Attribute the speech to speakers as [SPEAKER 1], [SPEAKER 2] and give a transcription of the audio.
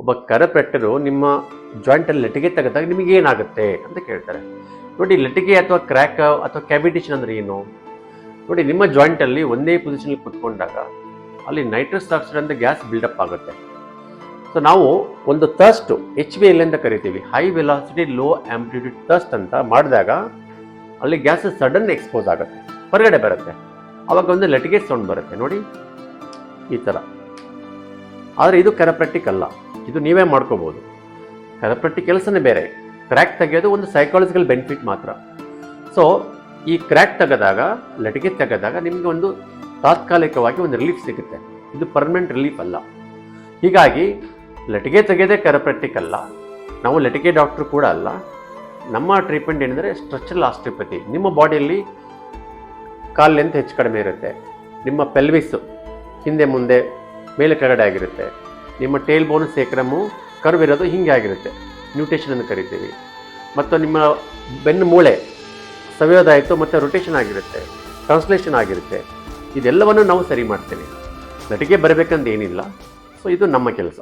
[SPEAKER 1] ಒಬ್ಬ ಕರಪೆಟ್ಟರು ನಿಮ್ಮ ಜಾಯಿಂಟಲ್ಲಿ ಲಟಿಗೆ ತೆಗೆದಾಗ ನಿಮಗೆ ಏನಾಗುತ್ತೆ ಅಂತ ಕೇಳ್ತಾರೆ. ನೋಡಿ, ಲಟಿಗೆ ಅಥವಾ ಕ್ರ್ಯಾಕ್ ಅಥವಾ ಕ್ಯಾವಿಟೇಷನ್ ಅಂದರೆ ಏನು ನೋಡಿ. ನಿಮ್ಮ ಜಾಯಿಂಟಲ್ಲಿ ಒಂದೇ ಪೊಸಿಷನಲ್ಲಿ ಕುತ್ಕೊಂಡಾಗ ಅಲ್ಲಿ ನೈಟ್ರಸ್ ಆಕ್ಸೈಡ್ ಅಂತ ಗ್ಯಾಸ್ ಬಿಲ್ಡಪ್ ಆಗುತ್ತೆ. ಸೊ ನಾವು ಒಂದು ಥರ್ಸ್ಟ್ HVL ಅಂತ ಕರಿತೀವಿ, high velocity low amplitude thirst ಅಂತ ಮಾಡಿದಾಗ ಅಲ್ಲಿ ಗ್ಯಾಸ್ ಸಡನ್ ಎಕ್ಸ್ಪೋಸ್ ಆಗುತ್ತೆ, ಹೊರಗಡೆ ಬರುತ್ತೆ. ಆವಾಗ ಒಂದು ಲಟಿಗೆ ಸೌಂಡ್ ಬರುತ್ತೆ ನೋಡಿ, ಈ ಥರ. ಆದರೆ ಇದು ಕೆರಪ್ರಾಕ್ಟಿಕ್ ಅಲ್ಲ, ಇದು ನೀವೇ ಮಾಡ್ಕೋಬೋದು. ಕೆರಪ್ರಾಕ್ಟಿಕ್ ಕೆಲಸನೇ ಬೇರೆ. ಕ್ರ್ಯಾಕ್ ತೆಗೆಯೋದು ಒಂದು ಸೈಕಾಲಜಿಕಲ್ ಬೆನಿಫಿಟ್ ಮಾತ್ರ. ಸೊ ಈ ಕ್ರ್ಯಾಕ್ ತೆಗೆದಾಗ, ಲಟಿಗೆ ತೆಗೆದಾಗ ನಿಮಗೆ ಒಂದು ತಾತ್ಕಾಲಿಕವಾಗಿ ಒಂದು ರಿಲೀಫ್ ಸಿಗುತ್ತೆ. ಇದು ಪರ್ಮನೆಂಟ್ ರಿಲೀಫ್ ಅಲ್ಲ. ಹೀಗಾಗಿ ಲಟಿಗೆ ತೆಗೆಯೋದೇ ಕೆರಪ್ರಾಕ್ಟಿಕ್ ಅಲ್ಲ, ನಾವು ಲಟಿಗೆ ಡಾಕ್ಟ್ರು ಕೂಡ ಅಲ್ಲ. ನಮ್ಮ ಟ್ರೀಟ್ಮೆಂಟ್ ಏನೆಂದರೆ ಸ್ಟ್ರಕ್ಚರಲ್ ಆಸ್ಟಿಯೋಪತಿ. ನಿಮ್ಮ ಬಾಡಿಯಲ್ಲಿ ಕಾಲು ಲೆಂತ್ ಹೆಚ್ಚು ಕಡಿಮೆ ಇರುತ್ತೆ, ನಿಮ್ಮ ಪೆಲ್ವಿಸ್ ಹಿಂದೆ ಮುಂದೆ ಮೇಲೆ ಕೆಳಗಡೆ ಆಗಿರುತ್ತೆ, ನಿಮ್ಮ ಟೇಲ್ ಬೋನ್ ಸೇಕ್ರಮು ಕರ್ವ್ ಇರೋದು ಹೀಗೆ ಆಗಿರುತ್ತೆ, ನ್ಯೂಟೇಷನ್ ಅಂತ ಕರಿತೀವಿ. ಮತ್ತು ನಿಮ್ಮ ಬೆನ್ನು ಮೂಳೆ ಸವ್ಯೋದಾಯಿತು ಮತ್ತು ರೊಟೇಷನ್ ಆಗಿರುತ್ತೆ, ಟ್ರಾನ್ಸ್ಲೇಷನ್ ಆಗಿರುತ್ತೆ. ಇದೆಲ್ಲವನ್ನು ನಾವು ಸರಿ ಮಾಡ್ತೇವೆ. ಲಟಿಗೆ ಬರಬೇಕಂತ ಏನಿಲ್ಲ. ಸೊ ಇದು ನಮ್ಮ ಕೆಲಸ.